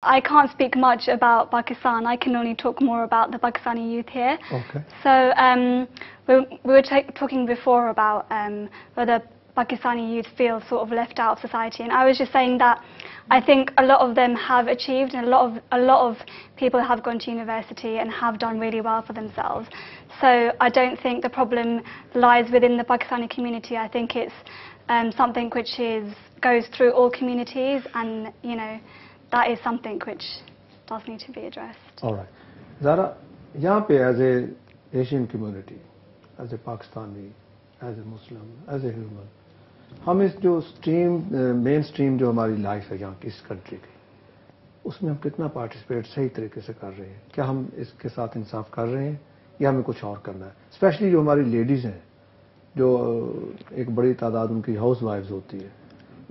I can't speak much about Pakistan. I can only talk more about the Pakistani youth here. Okay. So we were talking before about whether Pakistani youth feel sort of left out of society, and I was just saying that I think a lot of them have achieved, and a lot of people have gone to university and have done really well for themselves. So I don't think the problem lies within the Pakistani community. I think it's something which goes through all communities, and you know, that is something which does need to be addressed. All right. Zara, यहाँ पे as a Asian community, as a Pakistani, as a Muslim, as a human, हम इस जो main stream जो हमारी life है यहाँ की इस कंट्री की, उसमें हम कितना पार्टिसिपेट सही तरीके से कर रहे हैं? क्या हम इसके साथ इंसाफ कर रहे हैं या हमें कुछ और करना है? स्पेशली जो हमारी लेडीज़ हैं, जो एक बड़ी तादाद उनकी हाउस वाइफ्स होती है,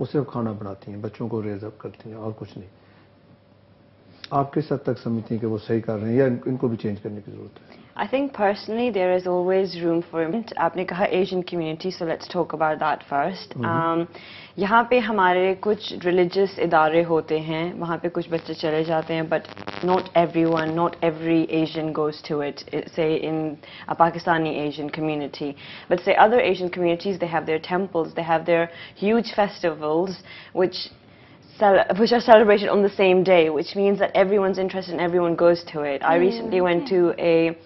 वो सिर्फ खाना बनाती हैं, बच्चों को रेज अप करती हैं और कुछ नहीं. आप किस हद तक समझती हैं कि वो सही कर रहे हैं या इनको भी चेंज करने की ज़रूरत है? I think personally there is always room for improvement. आपने कहा Asian community, so let's talk about that first. यहाँ पे हमारे कुछ religious इदारे होते हैं, वहाँ पे कुछ बच्चे चले जाते हैं, but not everyone, not every Asian goes to it. Say in a Pakistani Asian community, but say other Asian communities, they have their temples, they have their huge festivals, which are celebrated on the same day, which means that everyone's interested and everyone goes to it. I recently went to a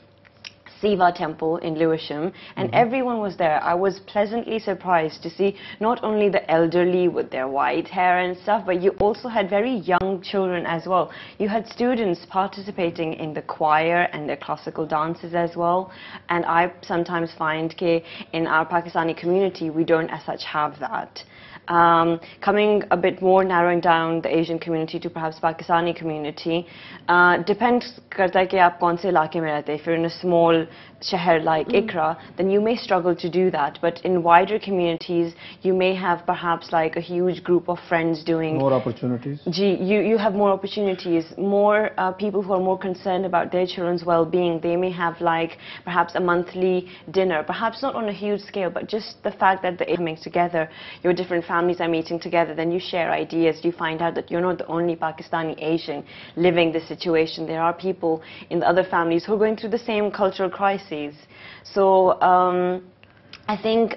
Siva temple in Lewisham, and everyone was there. I was pleasantly surprised to see not only the elderly with their white hair and stuff, but you also had very young children as well. You had students participating in the choir and their classical dances as well. And I sometimes find that in our Pakistani community, we don't as such have that. Coming a bit more, narrowing down the Asian community to perhaps Pakistani community, depends करता है कि आप कौन से इलाके में रहते हैं. If you're in a small शहर like Ikra, then you may struggle to do that. But in wider communities, you may have perhaps like a huge group of friends doing more opportunities. You have more opportunities, more people who are more concerned about their children's well-being. They may have like perhaps a monthly dinner, perhaps not on a huge scale, but just the fact that they're coming together, your different families are meeting together, then you share ideas, you find out that you're not the only Pakistani Asian living this situation. There are people in the other families who are going through the same cultural crises. So I think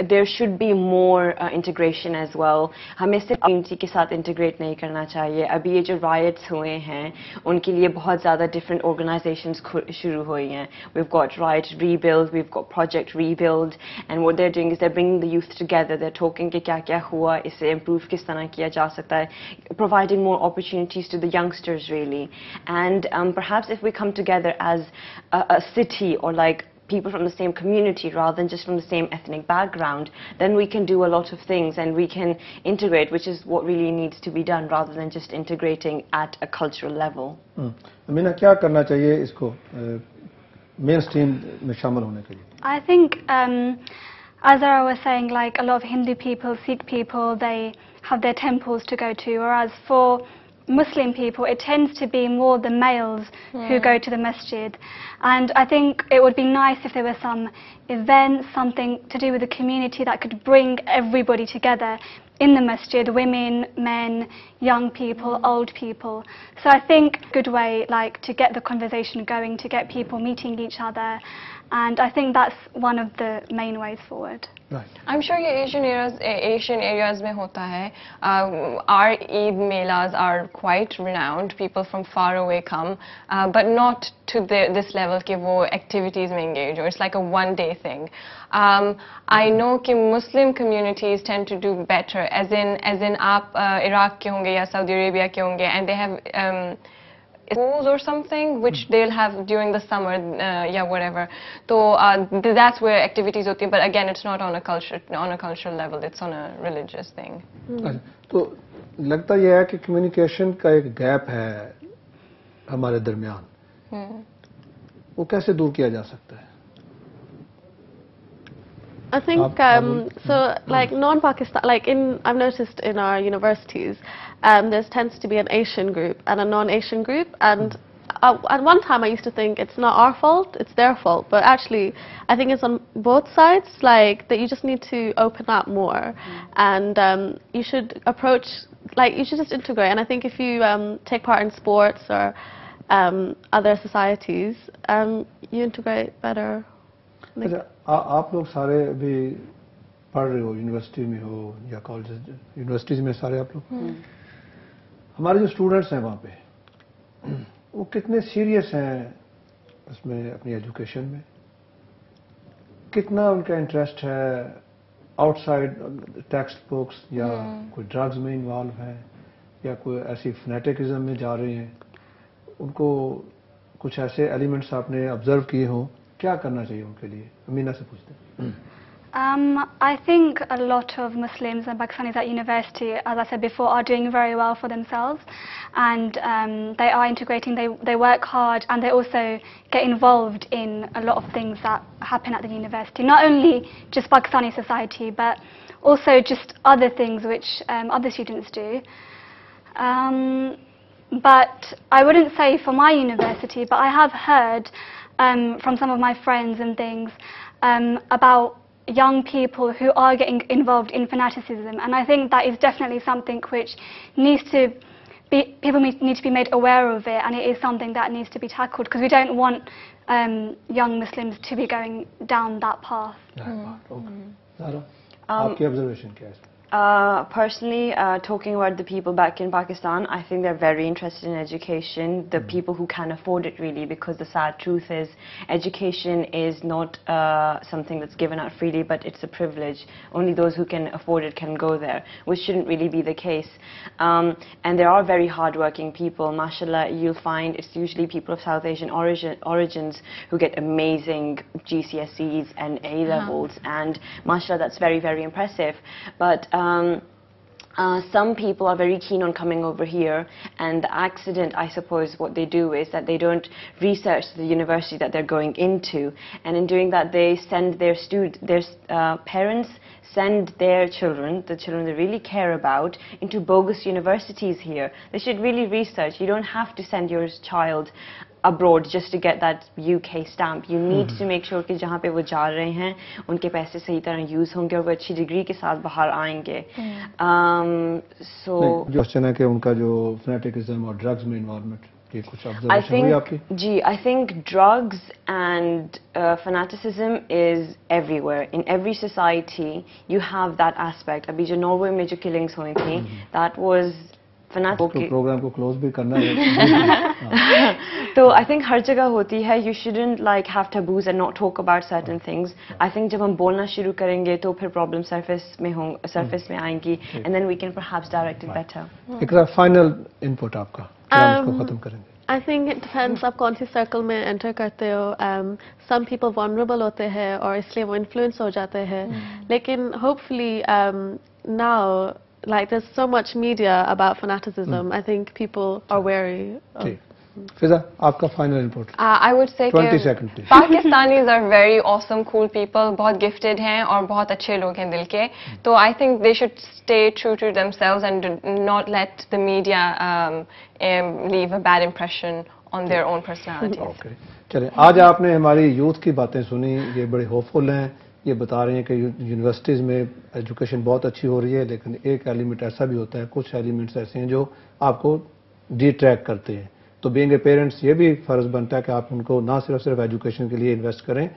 there should be more integration as well. हमें सिर्फ community के साथ integrate नहीं करना चाहिए. अभी ये जो riots हुए हैं, उनके लिए बहुत ज़्यादा different organizations शुरू हुई हैं. We've got Riot Rebuild, we've got Project Rebuild, and what they're doing is they're bringing the youth together. They're talking कि क्या क्या हुआ, इसे improve किस तरह किया जा सकता है, providing more opportunities to the youngsters really. And perhaps if we come together as a city or like people from the same community rather than just from the same ethnic background, then we can do a lot of things and we can integrate, which is what really needs to be done rather than just integrating at a cultural level. Amina, क्या करना चाहिए इसको mainstream में शामिल होने के लिए? I think as I was saying, like a lot of Hindu people, Sikh people, they have their temples to go to, whereas for Muslim people, it tends to be more the males who go to the masjid. And I think it would be nice if there were some events, something to do with the community that could bring everybody together in the masjid, women, men, young people, old people. So I think a good way like to get the conversation going, to get people meeting each other, and I think that's one of the main ways forward. Right. I'm sure Asian areas में होता है. Our Eid melas are quite renowned. People from far away come, but not to this level कि वो activities में engage, or it's like a one-day thing. I know कि Muslim communities tend to do better, as in आप Iraq के होंगे या Saudi Arabia के होंगे, and they have schools or something which they'll have during the summer, yeah, whatever. So that's where activities होती हैं, but again it's not on a cultural level, it's on a religious thing. तो लगता यह है कि communication का एक gap है हमारे दरमियान, वो कैसे दूर किया जा सकता है? I think so. Like non-Pakistan, like I've noticed in our universities, there tends to be an Asian group and a non-Asian group. And at one time, I used to think it's not our fault; it's their fault. But actually, I think it's on both sides. Like that, you just need to open up more, and you should approach like you should just integrate. And I think if you take part in sports or other societies, you integrate better. अच्छा, आप लोग सारे अभी पढ़ रहे हो, university में हो या कॉलेज, यूनिवर्सिटीज में सारे आप लोग, हमारे जो स्टूडेंट्स हैं वहाँ पे, वो कितने सीरियस हैं उसमें, अपनी एजुकेशन में, कितना उनका इंटरेस्ट है आउटसाइड टेक्स्ट बुक्स, या कोई ड्रग्स में इन्वॉल्व है, या कोई ऐसी फनेटिकिज्म में जा रहे हैं, उनको कुछ ऐसे एलिमेंट्स आपने ऑब्जर्व किए हों, क्या करना चाहिए उनके लिए? अमीना से पूछते हैं। I think a lot of Muslims and Pakistanis at university, as I said before, are doing very well for themselves, and they are integrating, they work hard, and they also get involved in a lot of things that happen at the university, not only just Pakistani society, but also just other things which other students do. But I wouldn't say for my university, but I have heard from some of my friends and things about young people who are getting involved in fanaticism, and I think that is definitely something which needs to be, people need to be made aware of it, and it is something that needs to be tackled, because we don't want young Muslims to be going down that path. आपकी observation क्या है? Personally, talking about the people back in Pakistan, I think they're very interested in education, the people who can afford it really, because the sad truth is education is not something that's given out freely, but it's a privilege. Only those who can afford it can go there, which shouldn't really be the case. And there are very hardworking people, mashallah. You'll find it's usually people of South Asian origins who get amazing GCSEs and A-levels, and mashallah, that's very, very impressive. But some people are very keen on coming over here, and the accident, I suppose, what they do is that they don't research the university that they're going into, and in doing that they send their parents send their children, the children they really care about, into bogus universities here. They should really research. You don't have to send your child abroad just to get that UK stamp. You need to make sure कि जहाँ पे वो जा रहे हैं उनके पैसे सही तरह यूज होंगे और वो अच्छी डिग्री के साथ बाहर आएंगे. So जो क्वेश्चन है कि उनका जो फनेटिकिज्म और ड्रग्स में इन्वॉल्वमेंट, ये कुछ ऑब्जर्वेशन हुई आपकी? जी, I think drugs and fanaticism is everywhere. In every society you have that aspect. अभी जो नॉर्वे में जो killings हुई थी, that was fanatic. प्रोग्राम को क्लोज भी करना है. तो I think हर जगह होती है. You shouldn't like have taboos and not talk about certain things. I think जब हम बोलना शुरू करेंगे तो फिर problem surface में आएंगी, and then we can perhaps direct it better. एक फाइनल इनपुट आपका, हम इसको खत्म करेंगे. I think it depends आप कौन सी सर्कल में एंटर करते हो. Some people vulnerable होते हैं और इसलिए वो इन्फ्लुएंस हो जाते हैं, लेकिन hopefully now like there's so much media about fanaticism, I think people are wary of. फिजा, आपका final input. I would say 20 seconds please. Pakistanis are very awesome, cool people, बहुत gifted हैं और बहुत अच्छे लोग हैं दिल के. तो I think they should stay true to themselves and not let the media leave a bad impression on their own personalities. Okay. चलिए, आज आपने हमारी यूथ की बातें सुनी, ये बड़े होपफुल हैं, ये बता रहे हैं कि यूनिवर्सिटीज़ में एजुकेशन बहुत अच्छी हो रही है, लेकिन एक एलिमेंट ऐसा भी होता है, कुछ एलिमेंट्स ऐसे हैं जो आपको डिट्रैक्ट करते हैं. तो बीइंग ए पेरेंट्स ये भी फ़र्ज़ बनता है कि आप उनको ना सिर्फ एजुकेशन के लिए इन्वेस्ट करें,